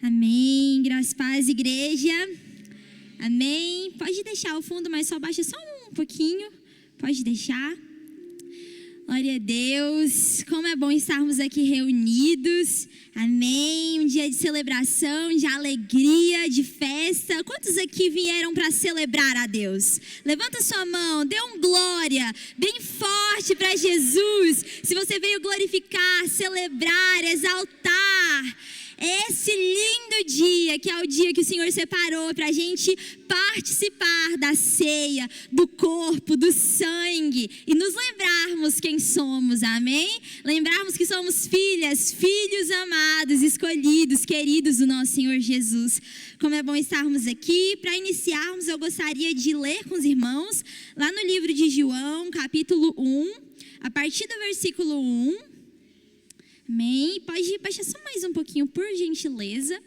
Amém. Graças e paz, igreja. Amém. Pode deixar o fundo, mas só baixa só um pouquinho. Pode deixar. Glória a Deus. Como é bom estarmos aqui reunidos. Amém. Um dia de celebração, de alegria, de festa. Quantos aqui vieram para celebrar a Deus? Levanta sua mão, dê um glória bem forte para Jesus. Se você veio glorificar, celebrar, exaltar esse lindo dia, que é o dia que o Senhor separou para a gente participar da ceia, do corpo, do sangue e nos lembrarmos quem somos, amém? Lembrarmos que somos filhas, filhos amados, escolhidos, queridos do nosso Senhor Jesus. Como é bom estarmos aqui. Para iniciarmos, eu gostaria de ler com os irmãos lá no livro de João, capítulo 1, a partir do versículo 1. Amém? Pode baixar só mais um pouquinho, por gentileza.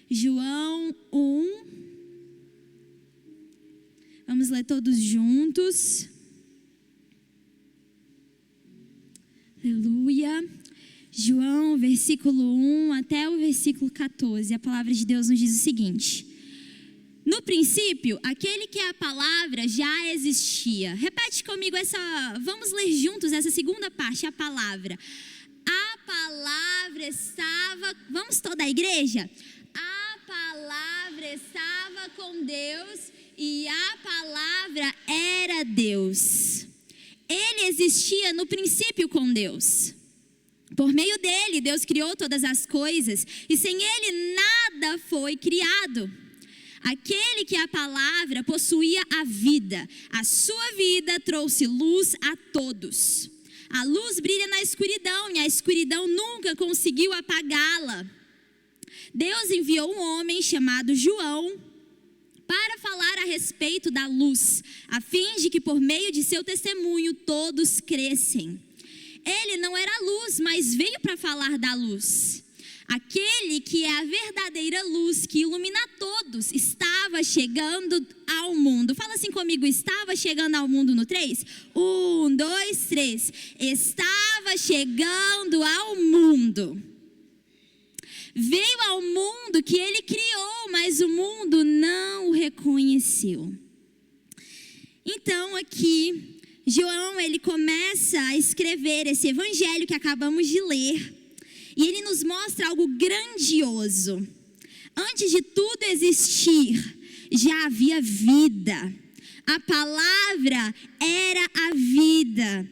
João 1. Vamos ler todos juntos. Aleluia. João, versículo 1 até o versículo 14. A palavra de Deus nos diz o seguinte: no princípio, aquele que é a palavra já existia. Repete comigo vamos ler juntos essa segunda parte, a palavra. A palavra estava, vamos toda a igreja? A palavra estava com Deus e a palavra era Deus. Ele existia no princípio com Deus. Por meio dele, Deus criou todas as coisas e sem ele nada foi criado. Aquele que é a palavra possuía a vida. A sua vida trouxe luz a todos. A luz brilha na escuridão e a escuridão nunca conseguiu apagá-la. Deus enviou um homem chamado João para falar a respeito da luz, a fim de que por meio de seu testemunho todos crescem. Ele não era luz, mas veio para falar da luz. Aquele que é a verdadeira luz que ilumina todos estava chegando ao mundo. Fala assim comigo, estava chegando ao mundo no 3? 1, 2, 3. Estava chegando ao mundo. Veio ao mundo que ele criou, mas o mundo não o reconheceu. Então aqui, João, ele começa a escrever esse evangelho que acabamos de ler. E ele nos mostra algo grandioso. Antes de tudo existir, já havia vida. A palavra era a vida.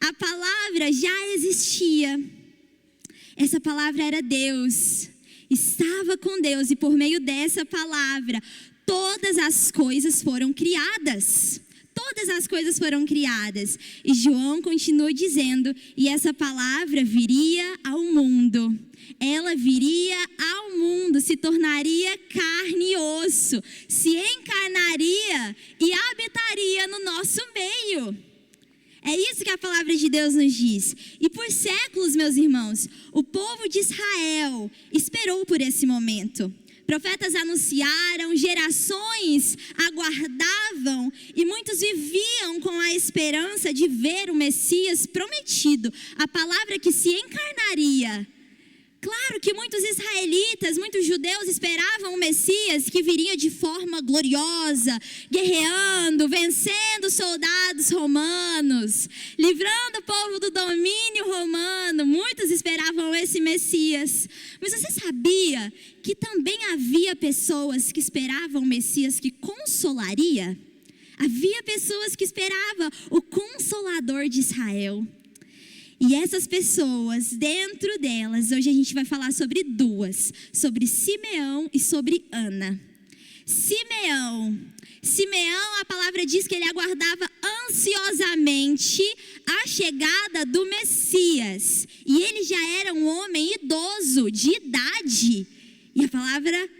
A palavra já existia. Essa palavra era Deus. Estava com Deus e por meio dessa palavra, todas as coisas foram criadas. Todas as coisas foram criadas. E João continua dizendo, e essa palavra viria ao mundo. Ela viria ao mundo, se tornaria carne e osso, se encarnaria e habitaria no nosso meio. É isso que a palavra de Deus nos diz. E por séculos, meus irmãos, o povo de Israel esperou por esse momento. Profetas anunciaram, gerações aguardavam e muitos viviam com a esperança de ver o Messias prometido, a palavra que se encarnaria. Claro que muitos israelitas, muitos judeus esperavam o Messias que viria de forma gloriosa, guerreando, vencendo soldados romanos, livrando o povo do domínio romano. Muitos esperavam esse Messias. Mas você sabia que também havia pessoas que esperavam o Messias que consolaria? Havia pessoas que esperavam o Consolador de Israel. E essas pessoas, dentro delas, hoje a gente vai falar sobre duas, sobre Simeão e sobre Ana. Simeão, a palavra diz que ele aguardava ansiosamente a chegada do Messias. E ele já era um homem idoso, de idade. E a palavra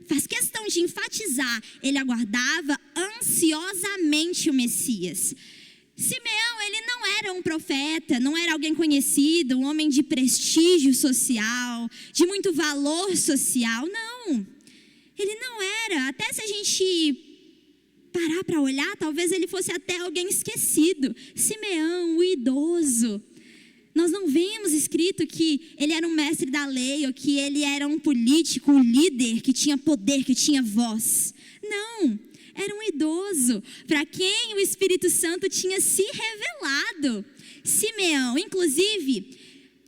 faz questão de enfatizar, ele aguardava ansiosamente o Messias. Simeão, ele não era um profeta, não era alguém conhecido, um homem de prestígio social, de muito valor social, não. Ele não era, até se a gente parar para olhar, talvez ele fosse até alguém esquecido. Simeão, o idoso. Nós não vemos escrito que ele era um mestre da lei ou que ele era um político, um líder que tinha poder, que tinha voz. Não, era um idoso para quem o Espírito Santo tinha se revelado. Simeão, inclusive,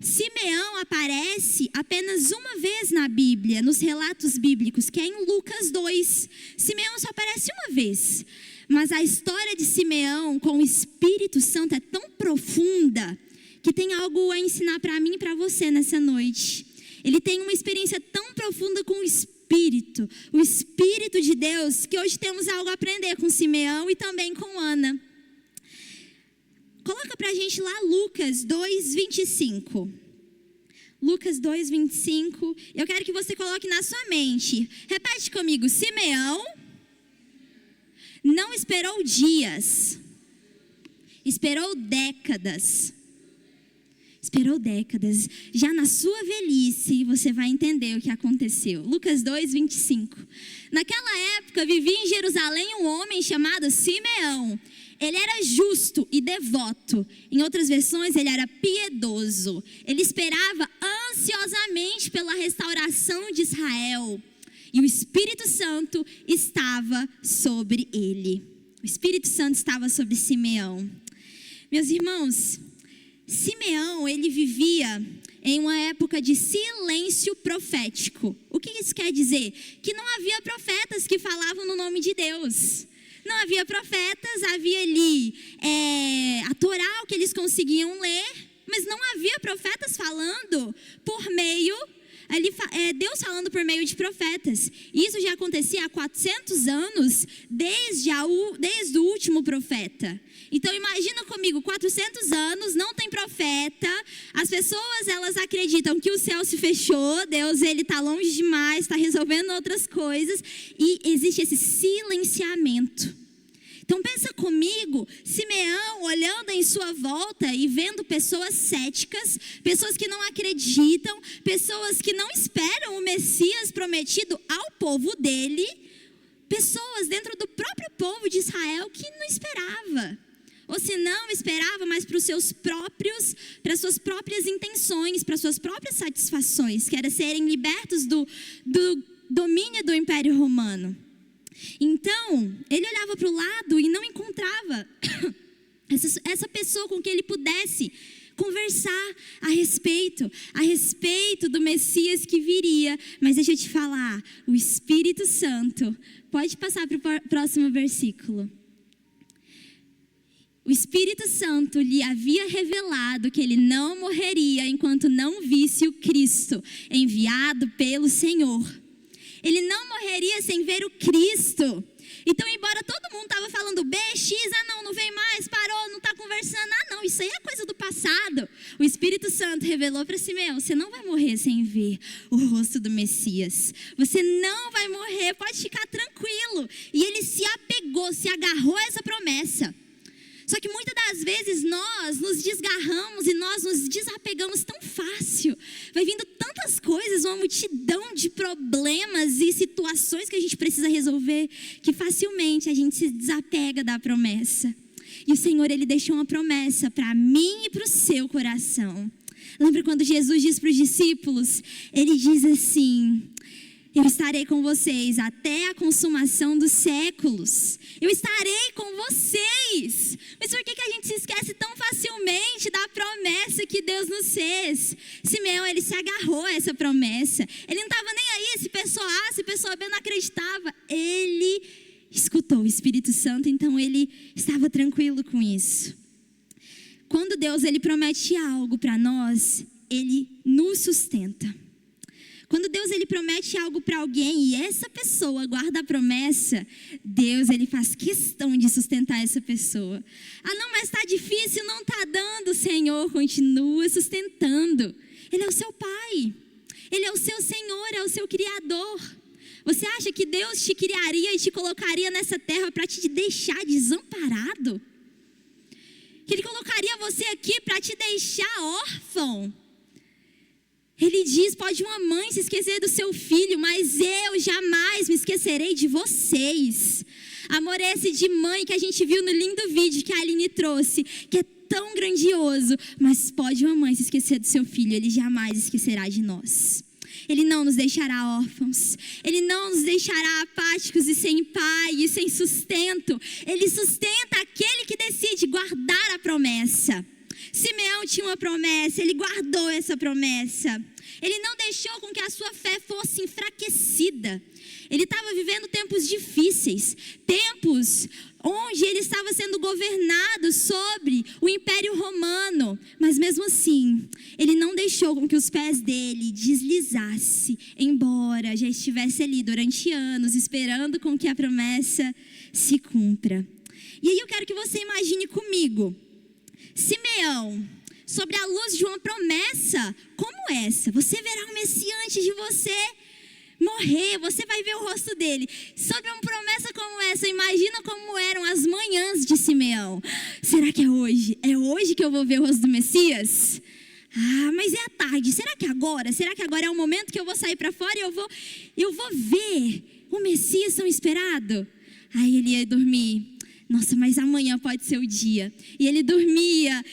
Simeão aparece apenas uma vez na Bíblia, nos relatos bíblicos, que é em Lucas 2. Simeão só aparece uma vez. Mas a história de Simeão com o Espírito Santo é tão profunda que tem algo a ensinar para mim e para você nessa noite. Ele tem uma experiência tão profunda com o Espírito de Deus, que hoje temos algo a aprender com Simeão e também com Ana. Coloca pra gente lá Lucas 2:25. Lucas 2:25. Eu quero que você coloque na sua mente. Repete comigo. Simeão não esperou dias. Esperou décadas. Esperou décadas. Já na sua velhice, você vai entender o que aconteceu. Lucas 2:25. Naquela época, vivia em Jerusalém um homem chamado Simeão. Ele era justo e devoto. Em outras versões, ele era piedoso. Ele esperava ansiosamente pela restauração de Israel. E o Espírito Santo estava sobre ele. O Espírito Santo estava sobre Simeão. Meus irmãos, Simeão, ele vivia em uma época de silêncio profético. O que isso quer dizer? Que não havia profetas que falavam no nome de Deus. Não havia profetas, havia ali a Torá, o que eles conseguiam ler, mas não havia profetas falando por meio, Deus falando por meio de profetas. Isso já acontecia há 400 anos, desde o último profeta. Então imagina comigo, 400 anos, não tem profeta, as pessoas elas acreditam que o céu se fechou, Deus ele está longe demais, está resolvendo outras coisas, e existe esse silenciamento. Então pensa comigo, Simeão olhando em sua volta e vendo pessoas céticas, pessoas que não acreditam, pessoas que não esperam o Messias prometido ao povo dele, pessoas dentro do próprio povo de Israel que não esperava. Ou se não esperava, mas para as suas próprias intenções, para as suas próprias satisfações, que era serem libertos do domínio do Império Romano. Então, ele olhava para o lado e não encontrava essa pessoa com quem ele pudesse conversar a respeito do Messias que viria. Mas deixa eu te falar, o Espírito Santo, pode passar para o próximo versículo. O Espírito Santo lhe havia revelado que ele não morreria enquanto não visse o Cristo enviado pelo Senhor. Ele não morreria sem ver o Cristo. Então, embora todo mundo estava falando BX, não vem mais, parou, não está conversando, não, isso aí é coisa do passado. O Espírito Santo revelou para Simeão, você não vai morrer sem ver o rosto do Messias. Você não vai morrer, pode ficar tranquilo. E ele se apegou, se agarrou a essa promessa. Só que muitas das vezes nós nos desgarramos e nós nos desapegamos tão fácil. Vai vindo tantas coisas, uma multidão de problemas e situações que a gente precisa resolver, que facilmente a gente se desapega da promessa. E o Senhor, Ele deixou uma promessa para mim e para o seu coração. Lembra quando Jesus diz para os discípulos? Ele diz assim: eu estarei com vocês até a consumação dos séculos. Eu estarei com vocês. Mas por que a gente se esquece tão facilmente da promessa que Deus nos fez? Simeão, ele se agarrou a essa promessa. Ele não estava nem aí se pessoa A, se pessoa B não acreditava. Ele escutou o Espírito Santo, então ele estava tranquilo com isso. Quando Deus ele promete algo para nós, Ele nos sustenta. Quando Deus ele promete algo para alguém e essa pessoa guarda a promessa, Deus ele faz questão de sustentar essa pessoa. Não, mas está difícil, não está dando, Senhor, continua sustentando. Ele é o seu Pai, Ele é o seu Senhor, é o seu Criador. Você acha que Deus te criaria e te colocaria nessa terra para te deixar desamparado? Que Ele colocaria você aqui para te deixar órfão? Ele diz, pode uma mãe se esquecer do seu filho, mas eu jamais me esquecerei de vocês. Amor esse de mãe que a gente viu no lindo vídeo que a Aline trouxe, que é tão grandioso. Mas pode uma mãe se esquecer do seu filho, Ele jamais esquecerá de nós. Ele não nos deixará órfãos. Ele não nos deixará apáticos e sem pai e sem sustento. Ele sustenta aquele que decide guardar a promessa. Simeão tinha uma promessa, ele guardou essa promessa. Ele não deixou com que a sua fé fosse enfraquecida. Ele estava vivendo tempos difíceis, tempos onde ele estava sendo governado sobre o Império Romano. Mas mesmo assim, ele não deixou com que os pés dele deslizassem, embora já estivesse ali durante anos, esperando com que a promessa se cumpra. E aí eu quero que você imagine comigo, Simeão, sobre a luz de uma promessa como essa. Você verá o Messias antes de você morrer, você vai ver o rosto dele. Sobre uma promessa como essa, imagina como eram as manhãs de Simeão. Será que é hoje? É hoje que eu vou ver o rosto do Messias? Ah, mas é à tarde. Será que agora? Será que agora é o momento que eu vou sair para fora e eu vou ver o Messias tão esperado? Aí ele ia dormir. Nossa, mas amanhã pode ser o dia. E ele dormia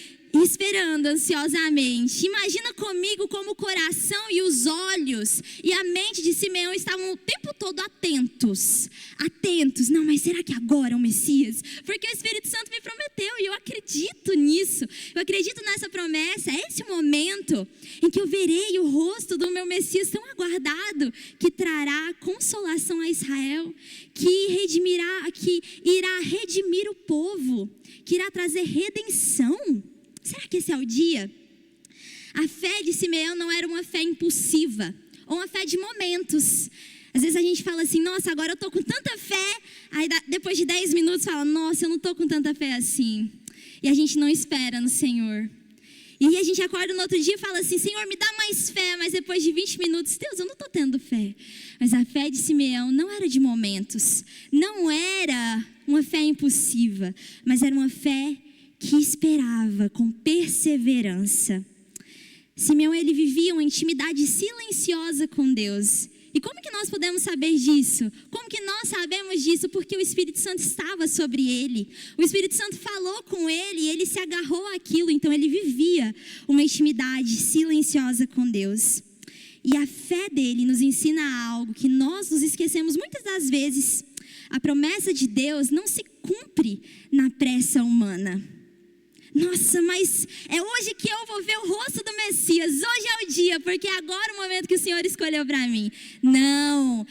esperando ansiosamente. Imagina comigo como o coração e os olhos e a mente de Simeão estavam o tempo todo atentos. Atentos. Não, mas será que agora é o Messias? Porque o Espírito Santo me prometeu e eu acredito nisso. Eu acredito nessa promessa. É esse o momento em que eu verei o rosto do meu Messias tão aguardado, que trará consolação a Israel, que irá redimir o povo, que irá trazer redenção. Será que esse é o dia? A fé de Simeão não era uma fé impulsiva, ou uma fé de momentos. Às vezes a gente fala assim, nossa, agora eu estou com tanta fé. Aí depois de 10 minutos fala, nossa, eu não estou com tanta fé assim. E a gente não espera no Senhor. E aí a gente acorda no outro dia e fala assim, Senhor, me dá mais fé. Mas depois de 20 minutos, Deus, eu não estou tendo fé. Mas a fé de Simeão não era de momentos. Não era uma fé impulsiva, mas era uma fé que esperava com perseverança. Simeão, ele vivia uma intimidade silenciosa com Deus. E como que nós podemos saber disso? Como que nós sabemos disso? Porque o Espírito Santo estava sobre ele. O Espírito Santo falou com ele e ele se agarrou àquilo. Então ele vivia uma intimidade silenciosa com Deus. E a fé dele nos ensina algo que nós nos esquecemos muitas das vezes. A promessa de Deus não se cumpre na pressa humana. Nossa, mas é hoje que eu vou ver o rosto do Messias. Hoje é o dia, porque agora é o momento que o Senhor escolheu para mim. Não,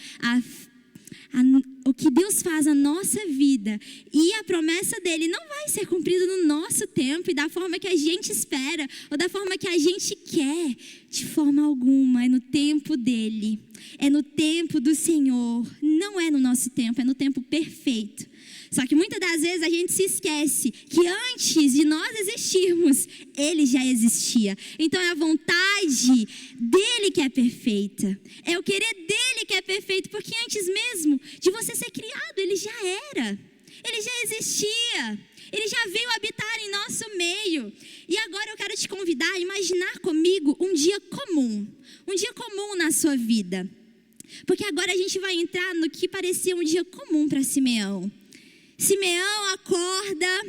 o que Deus faz na nossa vida e a promessa dele não vai ser cumprida no nosso tempo e da forma que a gente espera ou da forma que a gente quer. De forma alguma, é no tempo dele, é no tempo do Senhor. Não é no nosso tempo, é no tempo perfeito. Só que muitas das vezes a gente se esquece que antes de nós existirmos, ele já existia. Então é a vontade dele que é perfeita. É o querer dele que é perfeito. Porque antes mesmo de você ser criado, ele já era. Ele já existia. Ele já veio habitar em nosso meio. E agora eu quero te convidar a imaginar comigo um dia comum. Um dia comum na sua vida. Porque agora a gente vai entrar no que parecia um dia comum para Simeão. Simeão acorda,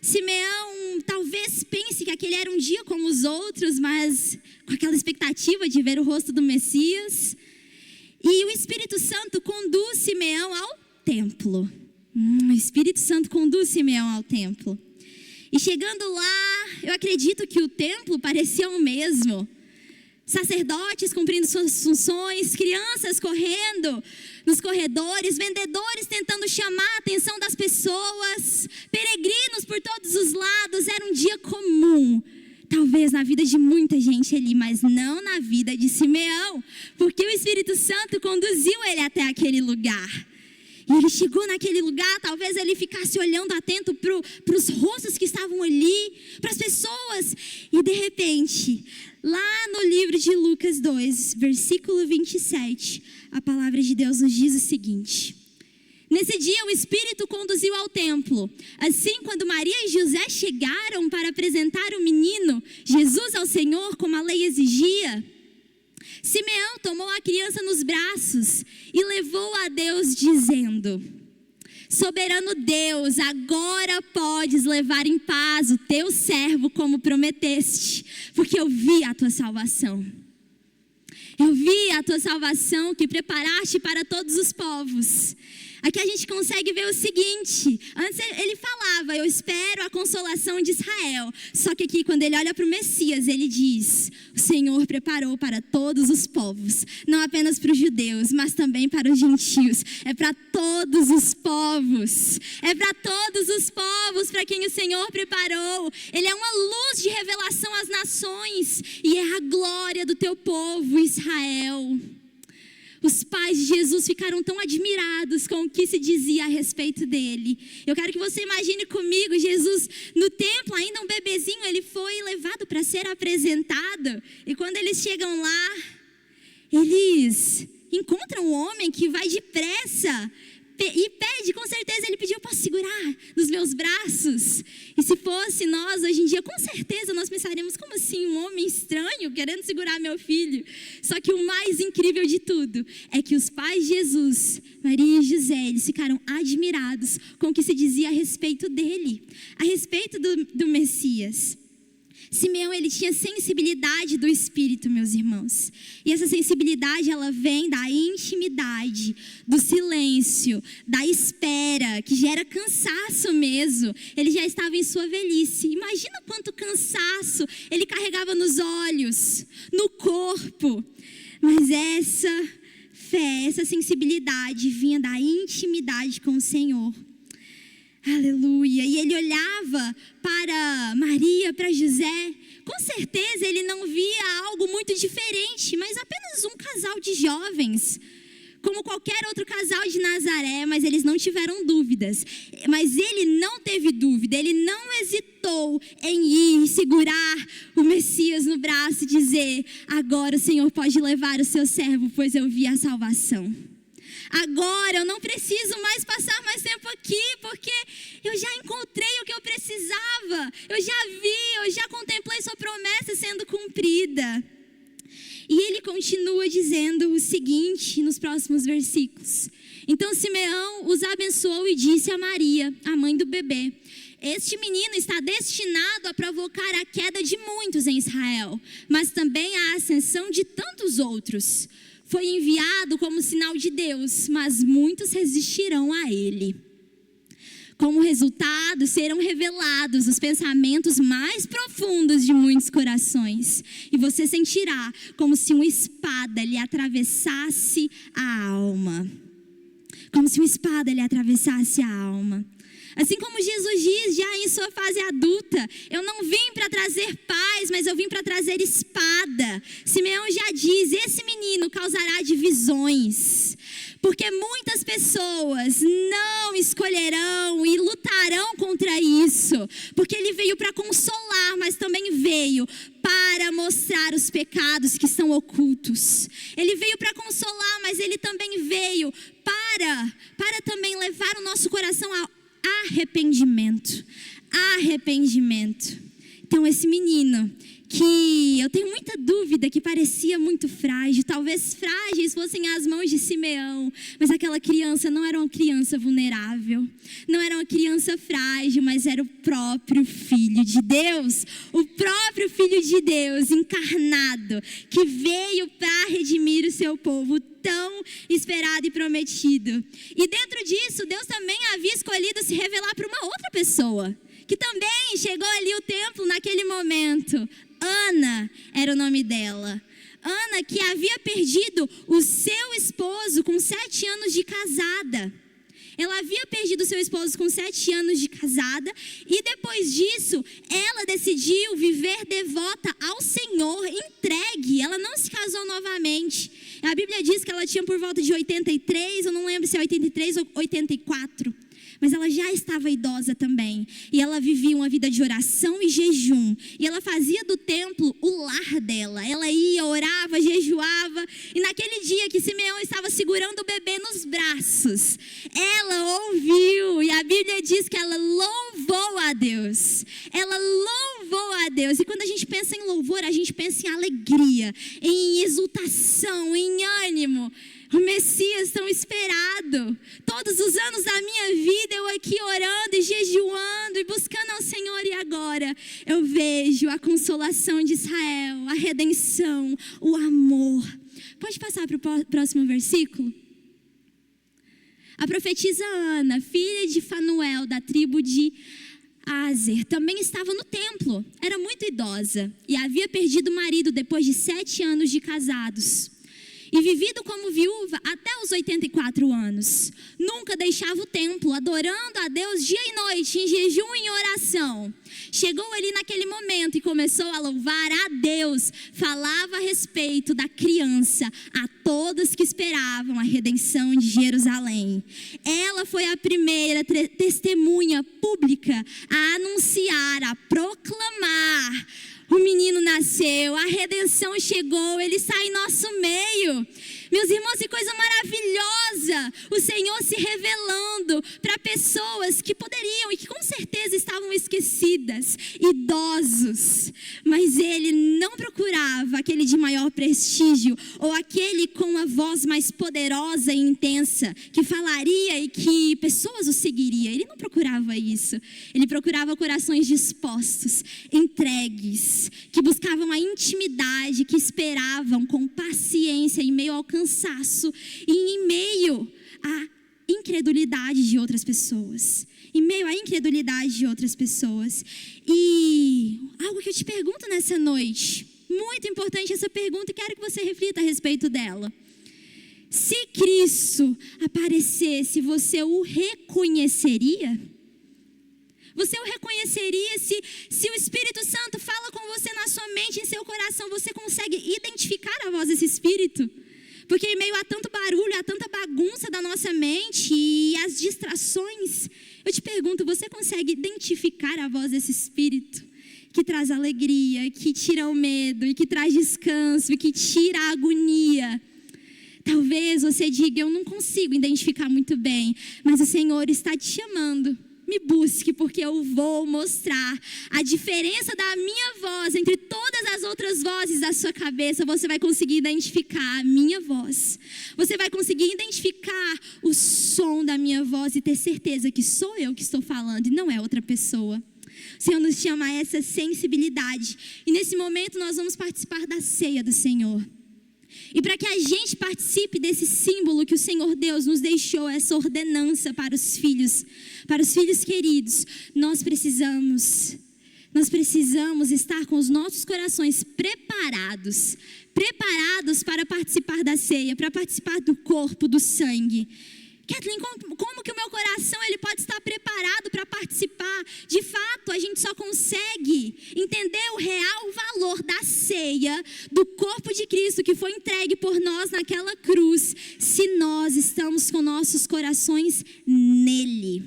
Simeão talvez pense que aquele era um dia como os outros, mas com aquela expectativa de ver o rosto do Messias. E o Espírito Santo conduz Simeão ao templo. O Espírito Santo conduz Simeão ao templo. E chegando lá, eu acredito que o templo parecia o mesmo. Sacerdotes cumprindo suas funções, crianças correndo nos corredores, vendedores tentando chamar a atenção das pessoas, peregrinos por todos os lados. Era um dia comum, talvez na vida de muita gente ali, mas não na vida de Simeão, porque o Espírito Santo conduziu ele até aquele lugar. E ele chegou naquele lugar, talvez ele ficasse olhando atento para os rostos que estavam ali, para as pessoas. E de repente, lá no livro de Lucas 2, versículo 27, a palavra de Deus nos diz o seguinte: nesse dia o Espírito conduziu ao templo. Assim, quando Maria e José chegaram para apresentar o menino Jesus ao Senhor, como a lei exigia, Simeão tomou a criança nos braços e levou a Deus dizendo... Soberano Deus, agora podes levar em paz o teu servo como prometeste, porque eu vi a tua salvação. Eu vi a tua salvação que preparaste para todos os povos. Aqui a gente consegue ver o seguinte, antes ele falava, eu espero a consolação de Israel. Só que aqui quando ele olha para o Messias, ele diz, o Senhor preparou para todos os povos. Não apenas para os judeus, mas também para os gentios. É para todos os povos. É para todos os povos para quem o Senhor preparou. Ele é uma luz de revelação às nações. E é a glória do teu povo, Israel. Os pais de Jesus ficaram tão admirados com o que se dizia a respeito dele. Eu quero que você imagine comigo, Jesus no templo, ainda um bebezinho, ele foi levado para ser apresentado. E quando eles chegam lá, eles encontram um homem que vai depressa e pede, com certeza ele pediu, posso segurar nos meus braços? E se fosse nós hoje em dia, com certeza nós pensaríamos, como assim um homem estranho querendo segurar meu filho? Só que o mais incrível de tudo é que os pais de Jesus, Maria e José, eles ficaram admirados com o que se dizia a respeito dele, a respeito do Messias. Simeão, ele tinha sensibilidade do Espírito, meus irmãos. E essa sensibilidade, ela vem da intimidade, do silêncio, da espera, que gera cansaço mesmo. Ele já estava em sua velhice. Imagina quanto cansaço ele carregava nos olhos, no corpo. Mas essa fé, essa sensibilidade vinha da intimidade com o Senhor. Aleluia. E ele olhava para Maria, para José. Com certeza ele não via algo muito diferente, mas apenas um casal de jovens, como qualquer outro casal de Nazaré, mas eles não tiveram dúvidas. Mas ele não teve dúvida, ele não hesitou em ir segurar o Messias no braço e dizer, agora o Senhor pode levar o seu servo, pois eu vi a salvação. Agora eu não preciso mais passar mais tempo aqui, porque eu já encontrei o que eu precisava. Eu já vi, eu já contemplei sua promessa sendo cumprida. E ele continua dizendo o seguinte nos próximos versículos. Então Simeão os abençoou e disse a Maria, a mãe do bebê, este menino está destinado a provocar a queda de muitos em Israel, mas também a ascensão de tantos outros. Foi enviado como sinal de Deus, mas muitos resistirão a ele. Como resultado, serão revelados os pensamentos mais profundos de muitos corações. E você sentirá como se uma espada lhe atravessasse a alma. Como se uma espada lhe atravessasse a alma. Assim como Jesus diz já em sua fase adulta, eu não vim para trazer paz, mas eu vim para trazer espada. Simeão já diz, esse menino causará divisões, porque muitas pessoas não escolherão e lutarão contra isso, porque ele veio para consolar, mas também veio para mostrar os pecados que estão ocultos. Ele veio para consolar, mas ele também veio para também levar o nosso coração a arrependimento. Então esse menino, que eu tenho muita dúvida, que parecia muito frágil, talvez frágeis fossem as mãos de Simeão, mas aquela criança não era uma criança vulnerável, não era uma criança frágil, mas era o próprio Filho de Deus, o próprio Filho de Deus encarnado, que veio para redimir o seu povo tão esperado e prometido. E dentro disso, Deus também havia escolhido se revelar para uma outra pessoa, que também chegou ali o templo naquele momento. Ana era o nome dela. Ana, que havia perdido o seu esposo com 7 anos de casada. Ela havia perdido o seu esposo com 7 anos de casada. E depois disso, ela decidiu viver devota ao Senhor, entregue. Ela não se casou novamente. A Bíblia diz que ela tinha por volta de 83, eu não lembro se é 83 ou 84. Mas ela já estava idosa também. E ela vivia uma vida de oração e jejum. E ela fazia do templo o lar dela. Ela ia, orava, jejuava. E naquele dia que Simeão estava segurando o bebê nos braços, ela ouviu. E a Bíblia diz que ela louvou a Deus. Ela louvou a Deus. E quando a gente pensa em louvor, a gente pensa em alegria, em exultação, em ânimo. O Messias tão esperado. Todos os anos da minha vida eu aqui orando e jejuando e buscando ao Senhor. E agora eu vejo a consolação de Israel, a redenção, o amor. Pode passar para o próximo versículo? A profetisa Ana, filha de Fanuel, da tribo de Aser, também estava no templo. Era muito idosa e havia perdido o marido depois de 7 anos de casados. E vivido como viúva até os 84 anos. Nunca deixava o templo, adorando a Deus dia e noite, em jejum e em oração. Chegou ali naquele momento e começou a louvar a Deus. Falava a respeito da criança a todos que esperavam a redenção de Jerusalém. Ela foi a primeira testemunha pública a anunciar, a proclamar: o menino nasceu, a redenção chegou, ele está em nosso meio. Meus irmãos, que coisa maravilhosa, o Senhor se revelando para pessoas que poderiam e que com certeza estavam esquecidas, idosos. Mas Ele não procurava aquele de maior prestígio ou aquele com a voz mais poderosa e intensa, que falaria e que pessoas o seguiriam. Ele não procurava isso. Ele procurava corações dispostos, entregues, que buscavam a intimidade, que esperavam com paciência em meio ao cansaço e em meio à incredulidade de outras pessoas. Em meio à incredulidade de outras pessoas. E algo que eu te pergunto nessa noite, muito importante essa pergunta, e quero que você reflita a respeito dela. Se Cristo aparecesse, você o reconheceria? Você o reconheceria se o Espírito Santo fala com você na sua mente, em seu coração, você consegue identificar a voz desse Espírito? Porque em meio a tanto barulho, a tanta bagunça da nossa mente e as distrações, eu te pergunto, você consegue identificar a voz desse Espírito? Que traz alegria, que tira o medo, e que traz descanso, e que tira a agonia. Talvez você diga, eu não consigo identificar muito bem, mas o Senhor está te chamando. Me busque, porque eu vou mostrar a diferença da minha voz entre todas as outras vozes da sua cabeça. Você vai conseguir identificar a minha voz. Você vai conseguir identificar o som da minha voz e ter certeza que sou eu que estou falando e não é outra pessoa. O Senhor nos chama a essa sensibilidade. E nesse momento nós vamos participar da ceia do Senhor. E para que a gente participe desse símbolo que o Senhor Deus nos deixou, essa ordenança para os filhos queridos, nós precisamos estar com os nossos corações preparados para participar da ceia, para participar do corpo, do sangue. Kathleen, como que o meu coração ele pode estar preparado para participar? De fato, a gente só consegue entender o real valor da ceia, do corpo de Cristo que foi entregue por nós naquela cruz, se nós estamos com nossos corações nele.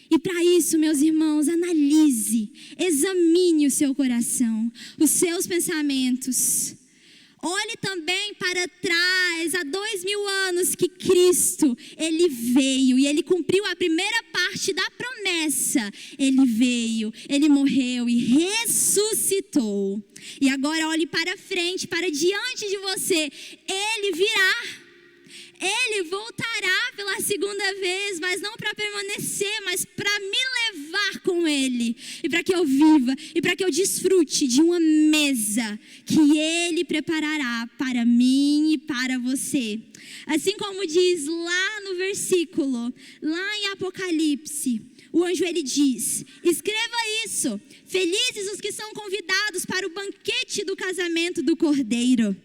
E para isso, meus irmãos, analise, examine o seu coração, os seus pensamentos. Olhe também para trás, há 2000 anos que Cristo, Ele veio e Ele cumpriu a primeira parte da promessa. Ele veio, Ele morreu e ressuscitou. E agora olhe para frente, para diante de você. Ele virá. Ele voltará pela segunda vez, mas não para permanecer, mas para me levar com Ele. E para que eu viva, e para que eu desfrute de uma mesa que Ele preparará para mim e para você. Assim como diz lá no versículo, lá em Apocalipse, o anjo ele diz, escreva isso, felizes os que são convidados para o banquete do casamento do Cordeiro.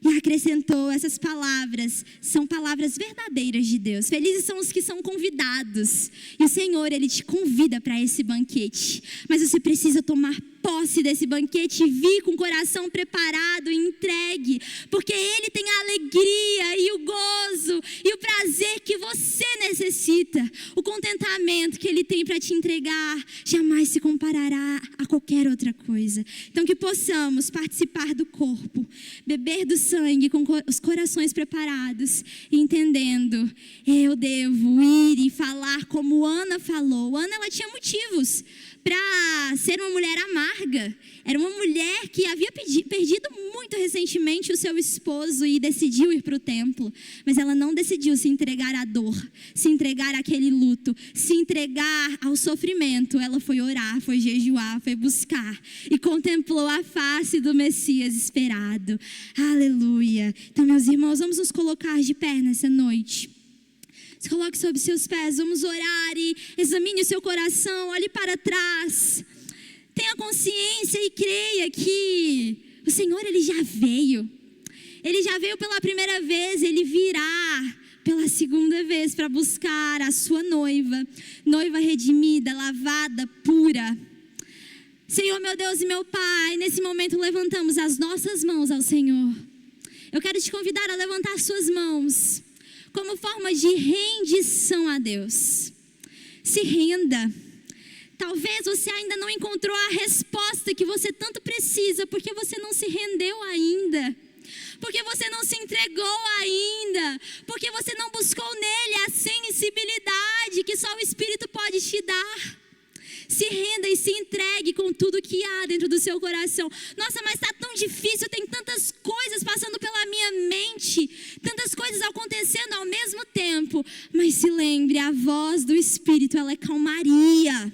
E acrescentou, essas palavras são palavras verdadeiras de Deus. Felizes são os que são convidados. E o Senhor, Ele te convida para esse banquete. Mas você precisa tomar posse desse banquete e vir com o coração preparado e entregue. Porque Ele tem a alegria e o gozo e o prazer que você necessita. O contentamento que Ele tem para te entregar jamais se comparará a qualquer outra coisa. Então que possamos participar do corpo, beber do sangue com os corações preparados, entendendo, eu devo ir e falar como Ana falou. Ana, ela tinha motivos para ser uma mulher amarga. Era uma mulher que havia perdido muito recentemente o seu esposo e decidiu ir para o templo. Mas ela não decidiu se entregar à dor, se entregar àquele luto, se entregar ao sofrimento. Ela foi orar, foi jejuar, foi buscar e contemplou a face do Messias esperado. Aleluia. Então, meus irmãos, vamos nos colocar de pé nessa noite. Se coloque sobre seus pés, vamos orar e examine o seu coração, olhe para trás. Tenha consciência e creia que o Senhor, Ele já veio. Ele já veio pela primeira vez, Ele virá pela segunda vez para buscar a sua noiva. Noiva redimida, lavada, pura. Senhor, meu Deus e meu Pai, nesse momento levantamos as nossas mãos ao Senhor. Eu quero te convidar a levantar suas mãos como forma de rendição a Deus. Se renda. Talvez você ainda não encontrou a resposta que você tanto precisa, porque você não se rendeu ainda, porque você não se entregou ainda, porque você não buscou nele a sensibilidade que só o Espírito pode te dar. Se renda e se entregue com tudo que há dentro do seu coração. Nossa, mas está tão difícil, tem tantas coisas passando pela minha mente, tantas coisas acontecendo ao mesmo tempo. Mas se lembre, a voz do Espírito, ela é calmaria.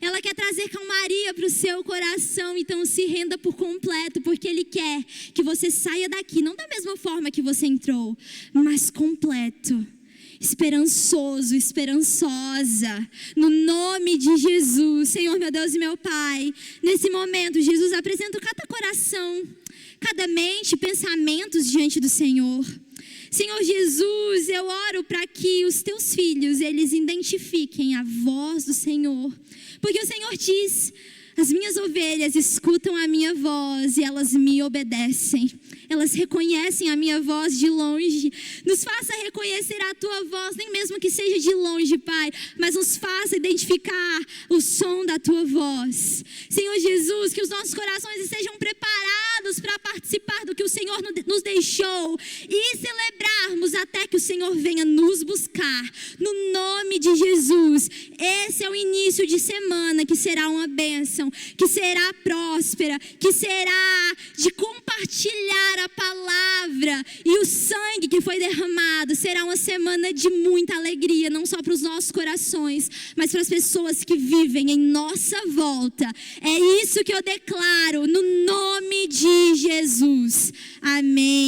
Ela quer trazer calmaria para o seu coração. Então se renda por completo, porque Ele quer que você saia daqui, não da mesma forma que você entrou, mas completo, esperançoso, esperançosa, no nome de Jesus. Senhor, meu Deus e meu Pai, nesse momento, Jesus, apresenta cada coração, cada mente, pensamentos diante do Senhor. Senhor Jesus, eu oro para que os teus filhos, eles identifiquem a voz do Senhor, porque o Senhor diz: as minhas ovelhas escutam a minha voz e elas me obedecem. Elas reconhecem a minha voz de longe. Nos faça reconhecer a tua voz, nem mesmo que seja de longe, Pai, mas nos faça identificar o som da tua voz. Senhor Jesus, que os nossos corações estejam preparados para participar do que o Senhor nos deixou e celebrarmos até que o Senhor venha nos buscar. No nome de Jesus, esse é o início de semana que será uma bênção, que será próspera, que será de compartilhar a palavra e o sangue que foi derramado. Será uma semana de muita alegria, não só para os nossos corações, mas para as pessoas que vivem em nossa volta. É isso que eu declaro no nome de Jesus. Amém.